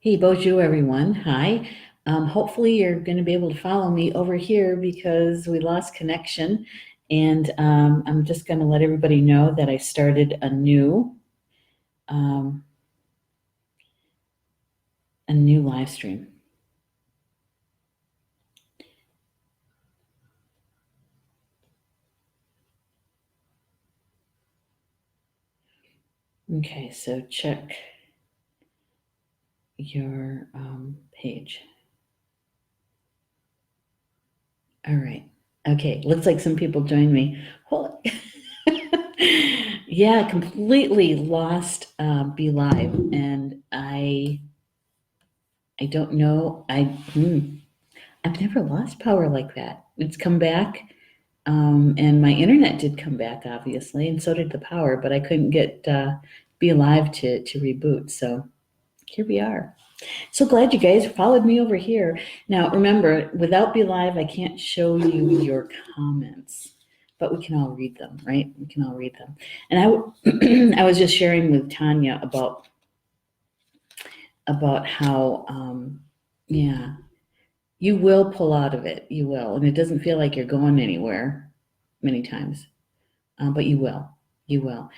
Hey, bonjour, everyone. Hi. Hopefully, you're going to be able to follow me over here because we lost connection. And I'm just going to let everybody know that I started um, a new live stream. Okay, so check your page. All right. Okay, looks like some people joined me. Yeah, completely lost Be Live, and I don't know. I've never lost power like that. It's come back, and my internet did come back, obviously, and so did the power, but I couldn't get Be Alive to reboot. So here we are. So glad you guys followed me over here. Now, remember, without Be Live, I can't show you your comments, but we can all read them, right? We can all read them. And I was just sharing with Tanya about how, yeah, you will pull out of it. You will. And it doesn't feel like you're going anywhere many times, but you will. You will.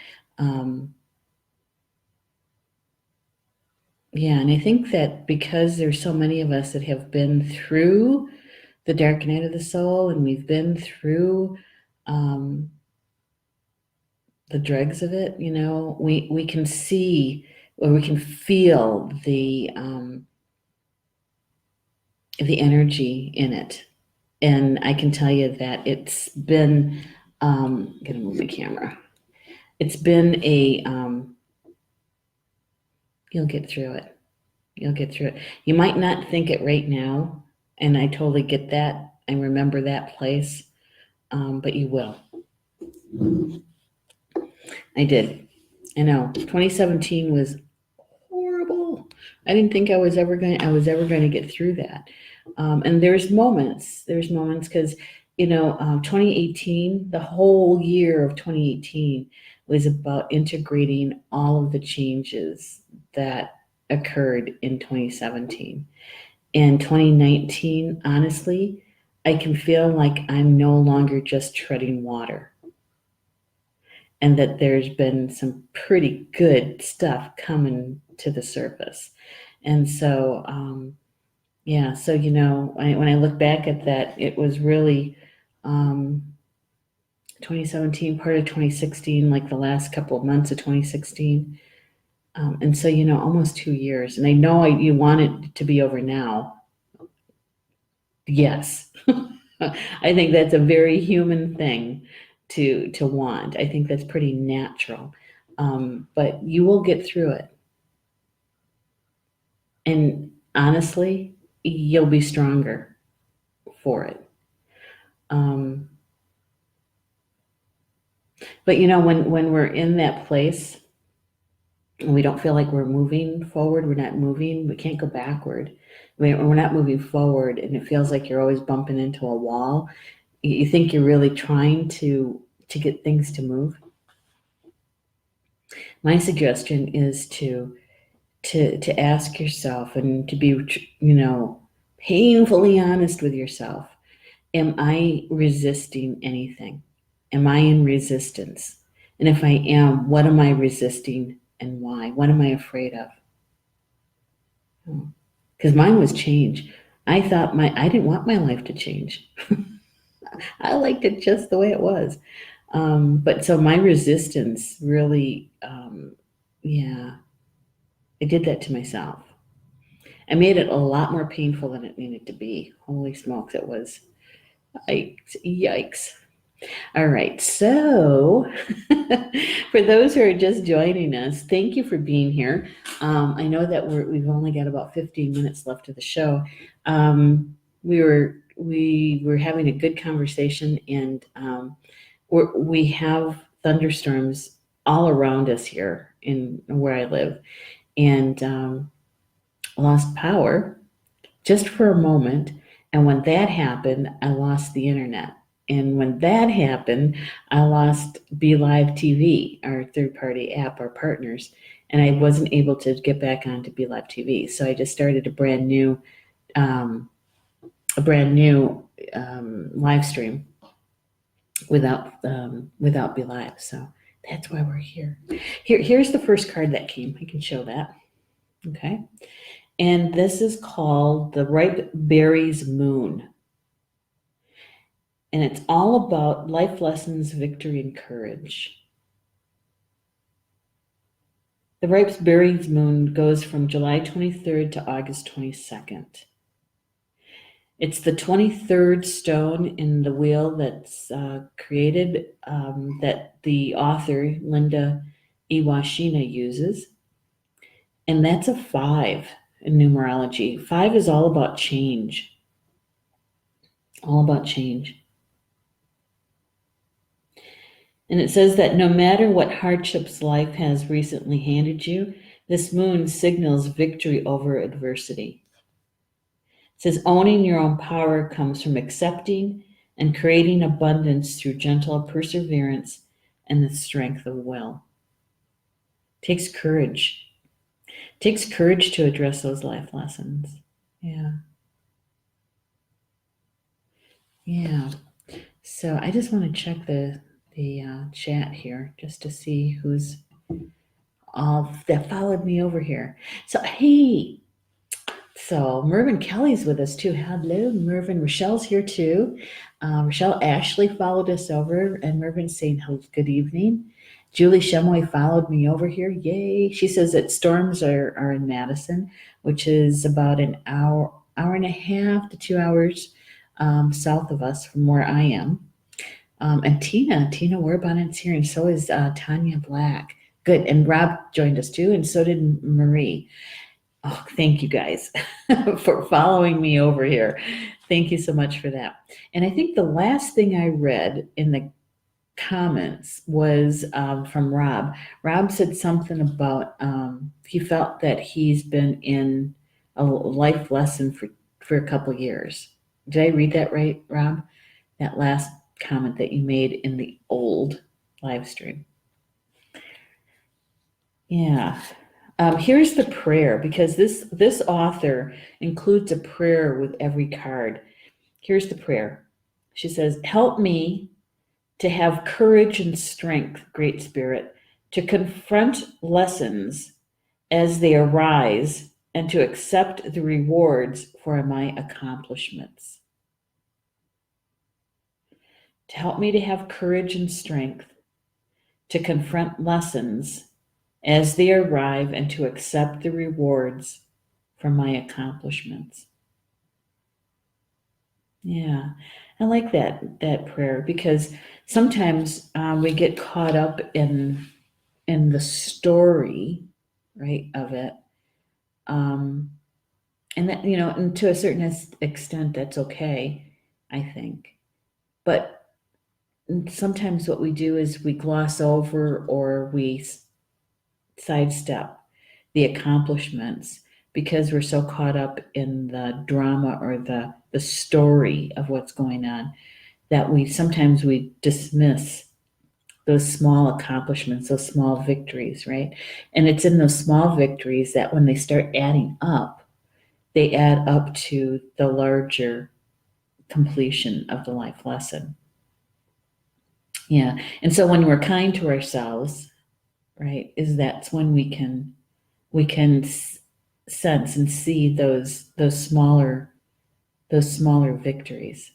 Yeah, and I think that because there's so many of us that have been through the dark night of the soul and we've been through um, the dregs of it, we can see or we can feel the energy in it. And I can tell you that it's been, I'm gonna move the camera. It's been you'll get through it. You'll get through it. You might not think it right now, and I totally get that. I remember that place, but you will. I did. I know. 2017 was horrible. I didn't think I was ever going to get through that. And there's moments because 2018, the whole year of 2018 was about integrating all of the changes that occurred in 2017. In 2019, honestly, I can feel like I'm no longer just treading water and that there's been some pretty good stuff coming to the surface. And so, yeah, so, when I look back at that, it was really 2017, part of 2016, like the last couple of months of 2016. And so, almost 2 years. And I know you want it to be over now. Yes. I think that's a very human thing to want. I think that's pretty natural. But you will get through it. And honestly, you'll be stronger for it. But when we're in that place and we don't feel like we're moving forward, we're not moving, we can't go backward. We're not moving forward and it feels like you're always bumping into a wall. You think you're really trying to get things to move. My suggestion is to ask yourself and to be, painfully honest with yourself. Am I resisting anything? Am I in resistance? And if I am, what am I resisting and why? What am I afraid of? Because mine was change. I didn't want my life to change. I liked it just the way it was. But so my resistance really, yeah, I did that to myself. I made it a lot more painful than it needed to be. Holy smokes, it was. Yikes. All right, so for those who are just joining us, thank you for being here. I know that we've only got about 15 minutes left of the show. We were having a good conversation, and we have thunderstorms all around us here in where I live, and lost power just for a moment. And when that happened, I lost the internet. And when that happened, I lost Be Live TV, our third party app, our partners. and I wasn't able to get back onto Be Live TV. So I just started a brand new live stream without Be Live. So that's why we're here. Here's the first card that came. I can show that. Okay. And this is called the Ripe Berries Moon. And it's all about life lessons, victory, and courage. The Ripe Berries Moon goes from July 23rd to August 22nd. It's the 23rd stone in the wheel that's created that the author, Linda Iwashina, uses. And that's a 5 in numerology. 5 is all about change. All about change. And it says that no matter what hardships life has recently handed you, this moon signals victory over adversity. It says owning your own power comes from accepting and creating abundance through gentle perseverance and the strength of will. It takes courage. It takes courage to address those life lessons. Yeah. Yeah. So I just want to check the chat here just to see who's all that followed me over here. So hey, so Mervyn Kelly's with us too. Hello, Mervyn. Rochelle's here too. Rochelle Ashley followed us over, and Mervyn's saying hello, good evening. Julie Shemoy followed me over here. Yay! She says that storms are in Madison, which is about an hour and a half to 2 hours south of us from where I am. And Tina Warbonnet's here, and so is Tanya Black. Good. And Rob joined us too, and so did Marie. Oh, thank you guys for following me over here. Thank you so much for that. And I think the last thing I read in the comments was from Rob. Rob said something about he felt that he's been in a life lesson for a couple years. Did I read that right, Rob? That last comment that you made in the old live stream. Yeah. Here's the prayer, because this author includes a prayer with every card. Here's the prayer. She says, help me to have courage and strength, Great Spirit, to confront lessons as they arise and to accept the rewards for my accomplishments. To help me to have courage and strength to confront lessons as they arrive and to accept the rewards for my accomplishments. Yeah, I like that prayer, because sometimes we get caught up in the story, right, of it, and that, and to a certain extent that's okay, I think. But sometimes what we do is we gloss over or we sidestep the accomplishments because we're so caught up in the drama or the story of what's going on that we sometimes dismiss those small accomplishments, those small victories, right? And it's in those small victories that when they start adding up, they add up to the larger completion of the life lesson. Yeah. And so when we're kind to ourselves, right, that's when we can sense and see those smaller victories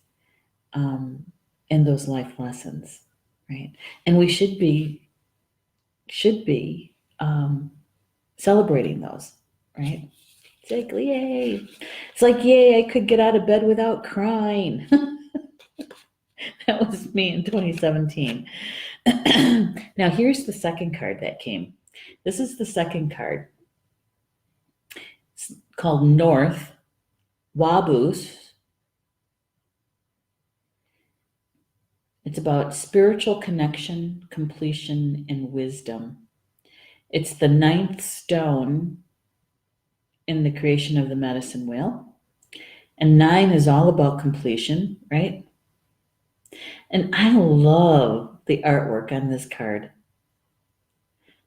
and those life lessons, right? And we should be celebrating those, right? It's like yay! It's like yay! I could get out of bed without crying. That was me in 2017. Now here's the second card that came. This is the second card. It's called North Wabus. It's about spiritual connection, completion, and wisdom. It's the 9th stone in the creation of the medicine wheel. And 9 is all about completion, right? And I love the artwork on this card.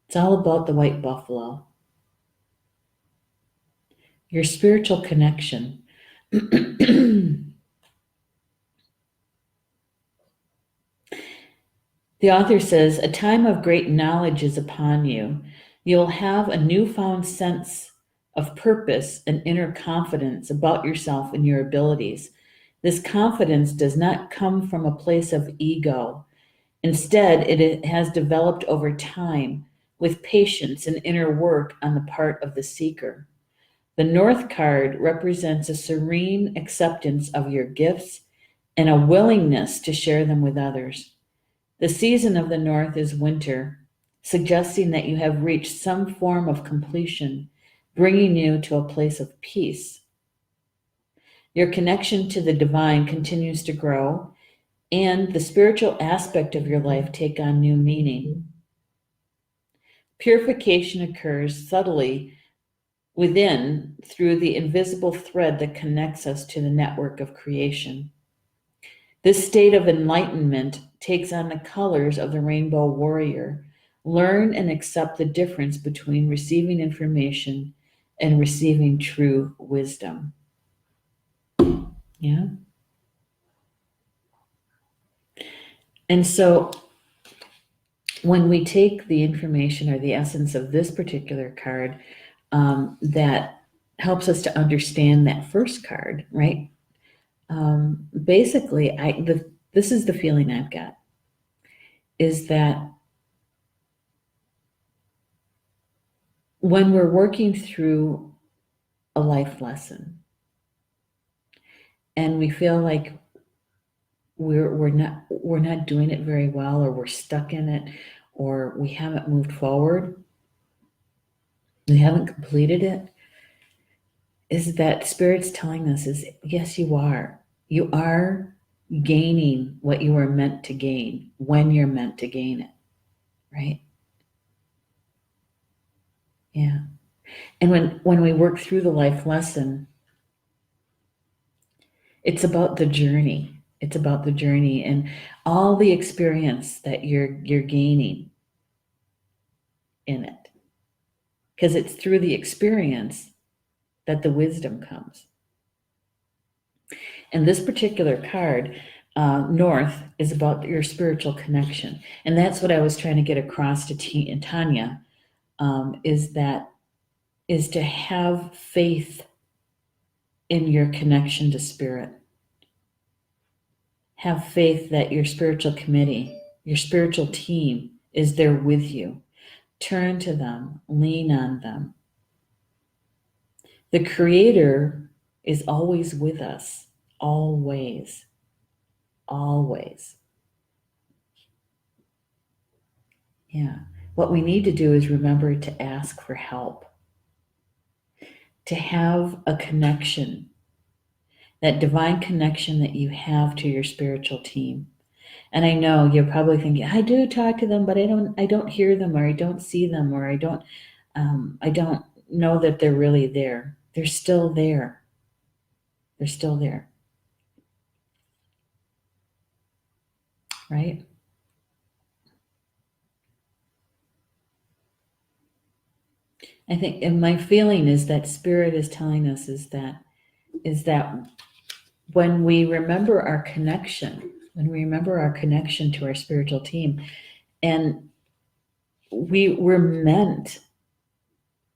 It's all about the white buffalo. your spiritual connection. The author says, a time of great knowledge is upon you. You'll have a newfound sense of purpose and inner confidence about yourself and your abilities. This confidence does not come from a place of ego. Instead, it has developed over time with patience and inner work on the part of the seeker. The North card represents a serene acceptance of your gifts and a willingness to share them with others. The season of the North is winter, suggesting that you have reached some form of completion, bringing you to a place of peace. Your connection to the divine continues to grow, and the spiritual aspect of your life take on new meaning. Purification occurs subtly within through the invisible thread that connects us to the network of creation. This state of enlightenment takes on the colors of the rainbow warrior. Learn and accept the difference between receiving information and receiving true wisdom. Yeah. And so when we take the information or the essence of this particular card, that helps us to understand that first card, right? Basically, this is the feeling I've got, is that when we're working through a life lesson and we feel like we're not doing it very well, or we're stuck in it, or we haven't moved forward, we haven't completed it, is that Spirit's telling us is, yes, you are. You are gaining what you are meant to gain when you're meant to gain it, right? Yeah. And when we work through the life lesson, it's about the journey. It's about the journey and all the experience that you're gaining in it. Because it's through the experience that the wisdom comes. And this particular card, North, is about your spiritual connection. And that's what I was trying to get across to Tanya, is to have faith in your connection to Spirit. Have faith that your spiritual committee, your spiritual team is there with you. Turn to them, lean on them. The Creator is always with us, always, always. Yeah. What we need to do is remember to ask for help, to have a connection, that divine connection that you have to your spiritual team. And I know you're probably thinking, I do talk to them, but I don't hear them, or I don't see them, or I don't know that they're really there. They're still there. They're still there. Right? I think, and my feeling is that Spirit is telling us is that when we remember our connection, to our spiritual team, and we're meant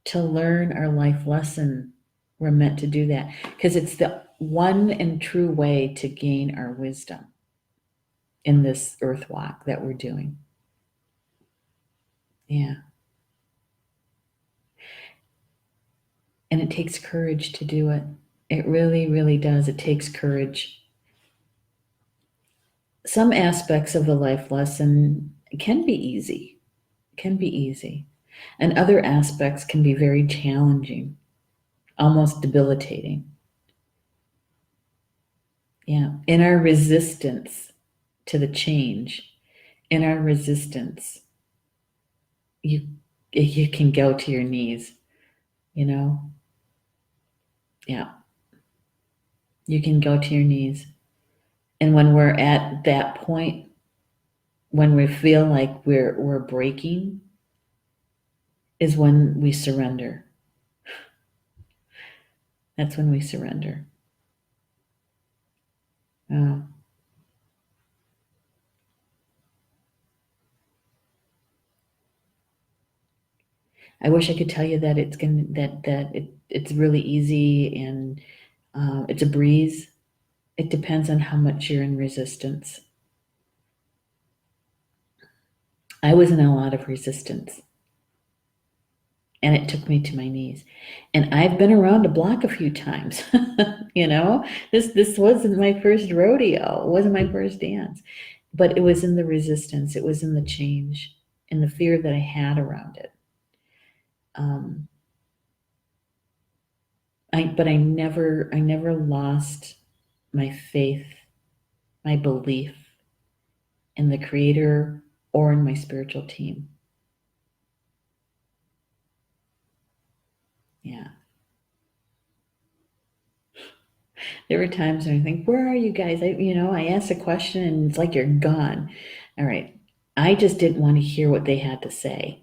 to learn our life lesson, we're meant to do that because it's the one and true way to gain our wisdom in this earth walk that we're doing. Yeah. And it takes courage to do it. It really, really does. It takes courage. Some aspects of the life lesson can be easy, and other aspects can be very challenging, almost debilitating. Yeah. In our resistance to the change, in our resistance, you can go to your knees, Yeah. You can go to your knees. And when we're at that point, when we feel like we're breaking, is when we surrender. That's when we surrender. Oh, I wish I could tell you that it's really easy and it's a breeze. It depends on how much you're in resistance. I was in a lot of resistance, and it took me to my knees. And I've been around the block a few times. You know, this wasn't my first rodeo. It wasn't my first dance, but it was in the resistance. It was in the change and the fear that I had around it. Um, but I never lost my faith, my belief in the Creator or in my spiritual team. Yeah. There were times when I think, where are you guys? I asked a question and it's like you're gone. All right. I just didn't want to hear what they had to say.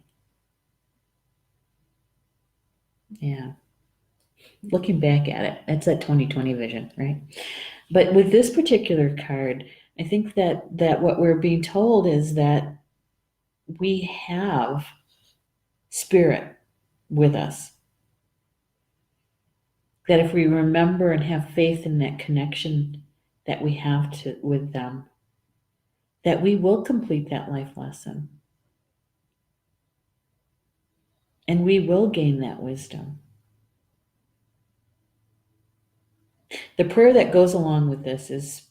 Yeah. Looking back at it, that's that 2020 vision, right? But with this particular card, I think that what we're being told is that we have spirit with us. That if we remember and have faith in that connection that we have with them, that we will complete that life lesson and we will gain that wisdom. The prayer that goes along with this is,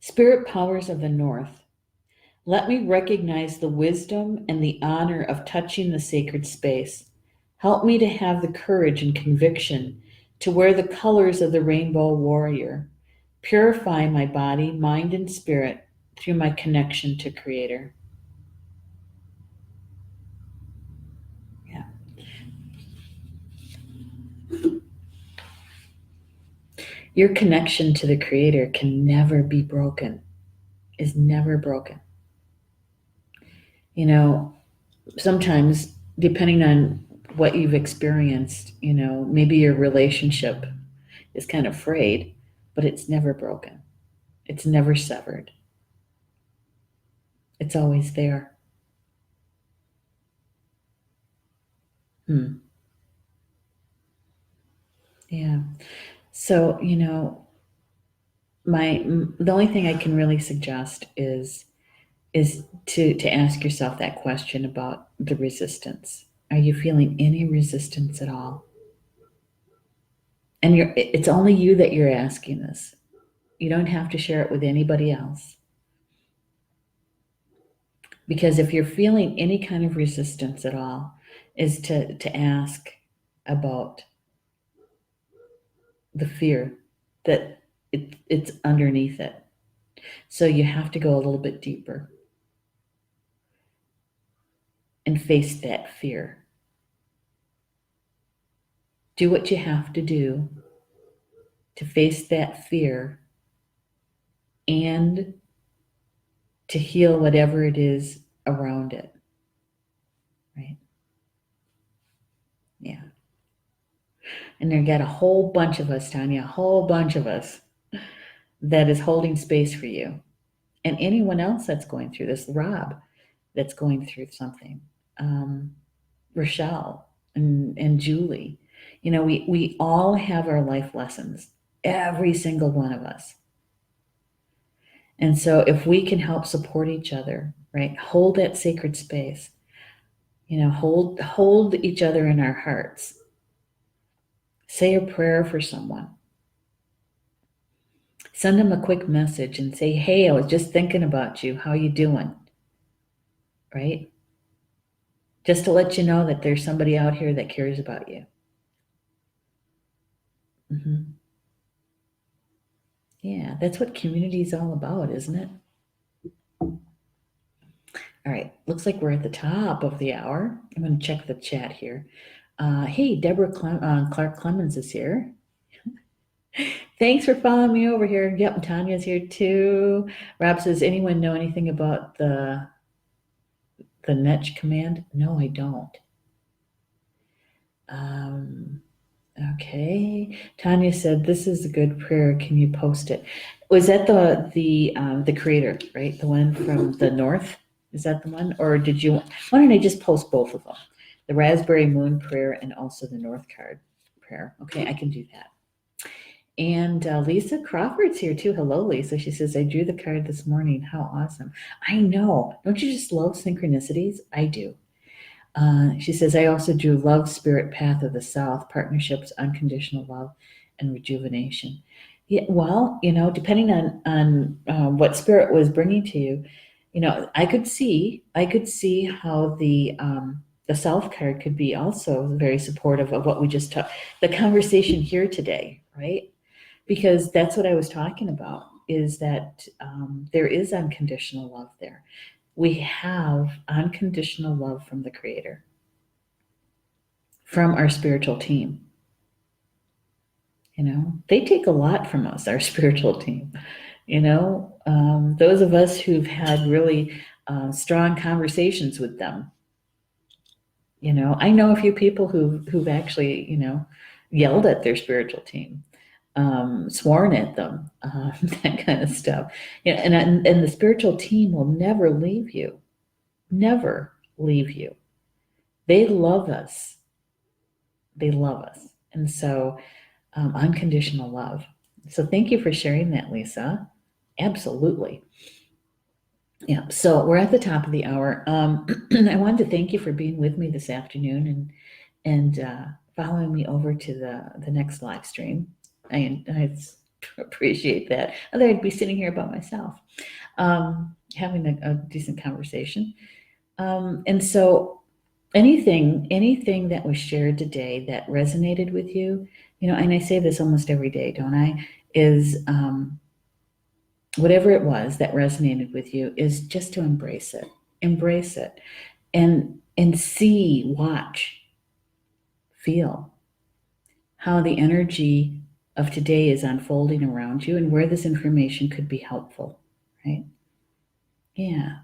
Spirit powers of the North, let me recognize the wisdom and the honor of touching the sacred space. Help me to have the courage and conviction to wear the colors of the rainbow warrior. Purify my body, mind, and spirit through my connection to Creator. Yeah. Your connection to the Creator can never be broken, is never broken. You know, sometimes, depending on what you've experienced, maybe your relationship is kind of frayed, but it's never broken. It's never severed. It's always there. Hmm. Yeah. So, the only thing I can really suggest is to ask yourself that question about the resistance. Are you feeling any resistance at all? And it's only you that you're asking this. You don't have to share it with anybody else. Because if you're feeling any kind of resistance at all, is to ask about the fear that it's underneath it. So you have to go a little bit deeper and face that fear. Do what you have to do to face that fear and to heal whatever it is around it. Right? Yeah. And there got a whole bunch of us, Tanya, a whole bunch of us that is holding space for you. And anyone else that's going through this, Rob, that's going through something, Rochelle and Julie. We all have our life lessons, every single one of us. And so if we can help support each other, right, hold that sacred space, hold each other in our hearts, say a prayer for someone, send them a quick message and say, hey, I was just thinking about you. How you doing? Right? Just to let you know that there's somebody out here that cares about you. Mm-hmm. Yeah, that's what community is all about, isn't it? All right, looks like we're at the top of the hour. I'm going to check the chat here. Hey, Deborah Clark Clemens is here. Thanks for following me over here. Yep, Tanya's here too. Rob says, anyone know anything about the Netch command? No, I don't. Okay. Tanya said, this is a good prayer. Can you post it? Was that the creator, right? The one from the north? Is that the one? Or why don't I just post both of them? The Raspberry Moon prayer and also the North card prayer. Okay, I can do that. And Lisa Crawford's here too. Hello, Lisa. She says, I drew the card this morning. How awesome. I know. Don't you just love synchronicities? I do. She says, I also drew Love, Spirit, Path of the South, Partnerships, Unconditional Love, and Rejuvenation. Yeah, well, depending on what Spirit was bringing to you, I could see how the South card could be also very supportive of what we just talked, the conversation here today, right? Because that's what I was talking about, is that there is unconditional love there. We have unconditional love from the Creator, from our spiritual team. They take a lot from us, our spiritual team. Those of us who've had really strong conversations with them. I know a few people who've actually, yelled at their spiritual team, sworn at them, that kind of stuff. And the spiritual team will never leave you. Never leave you. They love us. They love us. And so unconditional love. So thank you for sharing that, Lisa. Absolutely. Yeah. So we're at the top of the hour. I wanted to thank you for being with me this afternoon and following me over to the next live stream. I appreciate that. Otherwise, I'd be sitting here by myself, having a decent conversation. And so anything that was shared today that resonated with you, and I say this almost every day, don't I, is whatever it was that resonated with you, is just to embrace it and see, watch, feel how the energy of today is unfolding around you and where this information could be helpful, right? Yeah.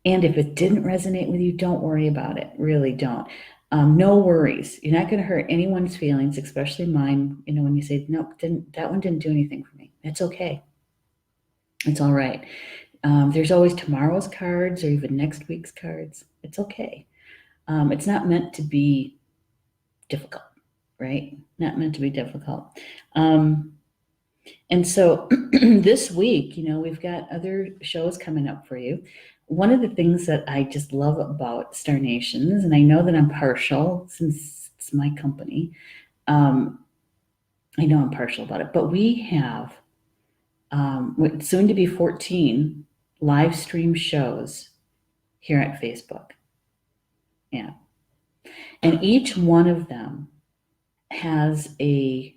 And if it didn't resonate with you, don't worry about it. Really don't. No worries. You're not going to hurt anyone's feelings, especially mine. When you say, nope, that one didn't do anything for me. It's okay. It's all right. There's always tomorrow's cards or even next week's cards. It's okay. It's not meant to be difficult, right? Not meant to be difficult. And so this week, we've got other shows coming up for you. One of the things that I just love about Star Nations, and I know that I'm partial since it's my company, I know I'm partial about it, but we have soon to be 14 live stream shows here at Facebook. Yeah. And each one of them has a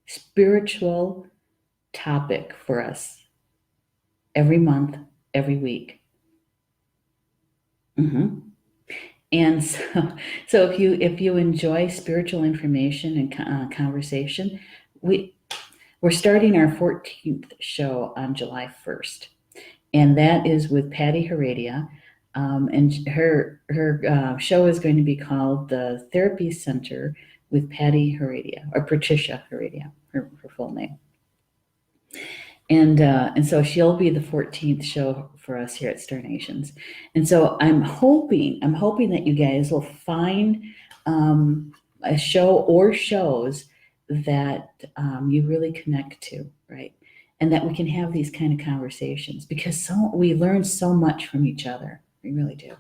spiritual topic for us every month, every week. Mm-hmm. And so if you enjoy spiritual information and conversation, we're starting our 14th show on July 1st, and that is with Patty Heredia, and her show is going to be called the Therapy Center with Patty Heredia, or Patricia Heredia, her full name. And so she'll be the 14th show for us here at Star Nations. And so I'm hoping that you guys will find a show or shows that you really connect to, right? And that we can have these kind of conversations, because we learn so much from each other. We really do.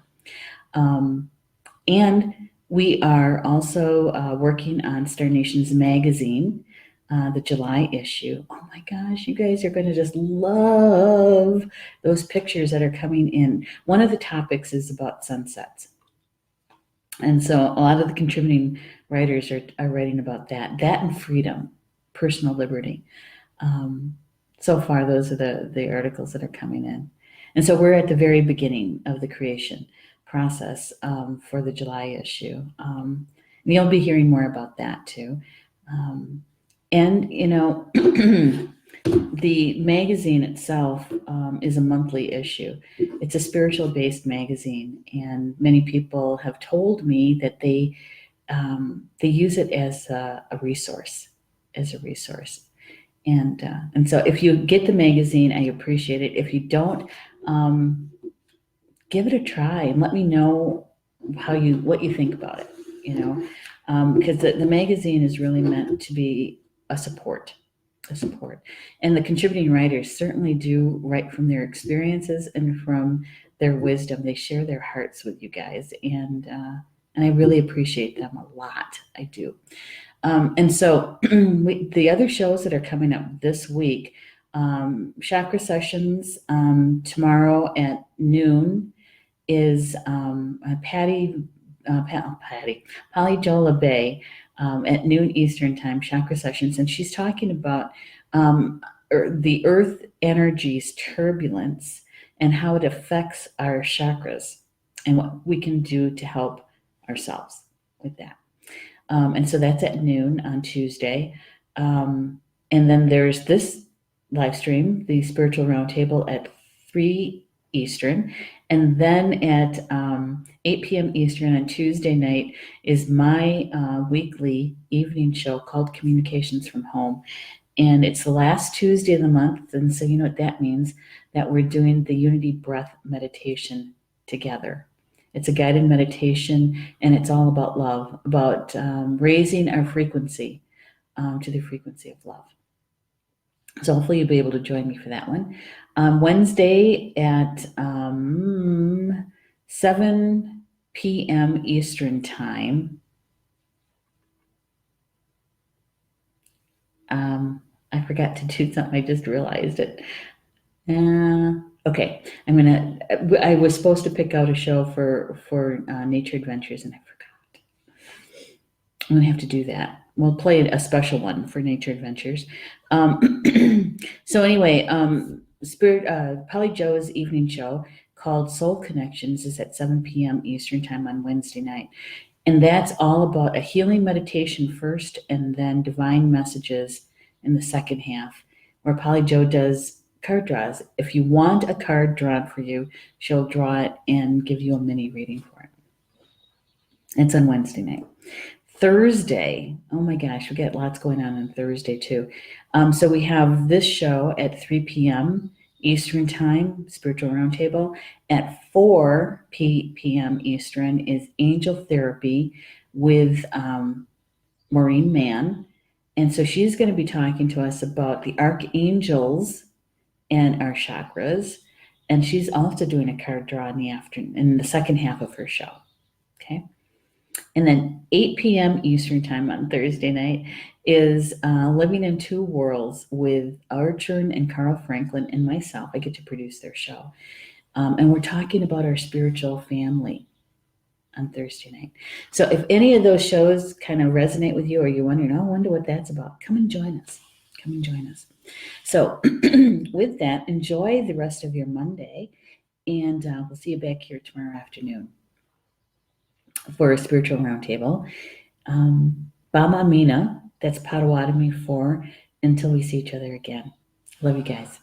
And we are also working on Star Nations magazine, the July issue. Oh my gosh, you guys are going to just love those pictures that are coming in. One of the topics is about sunsets. And so a lot of the contributing writers are writing about that and freedom, personal liberty. So far, those are the articles that are coming in. And so we're at the very beginning of the creation process for the July issue. And you'll be hearing more about that too. And, the magazine itself is a monthly issue. It's a spiritual-based magazine, and many people have told me that they they use it as a resource, And so if you get the magazine, I appreciate it. If you don't, give it a try and let me know what you think about it, because the magazine is really meant to be a support. And the contributing writers certainly do write from their experiences and from their wisdom. They share their hearts with you guys, and I really appreciate them a lot. I do. And so the other shows that are coming up this week, Chakra Sessions tomorrow at noon is Polly Jola Bay at noon Eastern Time, Chakra Sessions, and she's talking about the Earth energies turbulence and how it affects our chakras and what we can do to help ourselves with that. And so that's at noon on Tuesday. And then there's this live stream, the Spiritual Roundtable, at 3 Eastern. And then at 8 p.m. Eastern on Tuesday night is my weekly evening show called Communications from Home. And it's the last Tuesday of the month. And so you know what that means, that we're doing the Unity Breath meditation together. It's a guided meditation, and it's all about love, about raising our frequency to the frequency of love. So hopefully you'll be able to join me for that one. Wednesday at 7 p.m. Eastern Time. I forgot to do something. I just realized it. Okay, I was supposed to pick out a show for Nature Adventures, and I forgot. I'm gonna have to do that. We'll play a special one for Nature Adventures. So anyway, Polly Joe's evening show called Soul Connections is at 7 p.m. Eastern Time on Wednesday night. And that's all about a healing meditation first and then divine messages in the second half, where Polly Joe does card draws. If you want a card drawn for you, she'll draw it and give you a mini reading for it. It's on Wednesday night. Thursday, oh my gosh, we got lots going on Thursday too. So we have this show at 3 p.m. Eastern Time, Spiritual Roundtable. At 4 p.m. Eastern is Angel Therapy with Maureen Mann. And so she's going to be talking to us about the archangels and our chakras. And she's also doing a card draw in the afternoon, in the second half of her show. Okay. And then 8 p.m. Eastern Time on Thursday night is Living in Two Worlds with Arjun and Carl Franklin and myself. I get to produce their show. And we're talking about our spiritual family on Thursday night. So if any of those shows kind of resonate with you, or you're wondering, I wonder what that's about, come and join us. So with that, enjoy the rest of your Monday, and we'll see you back here tomorrow afternoon for a Spiritual Roundtable. Bama Mina, that's Potawatomi for until we see each other again. Love you guys.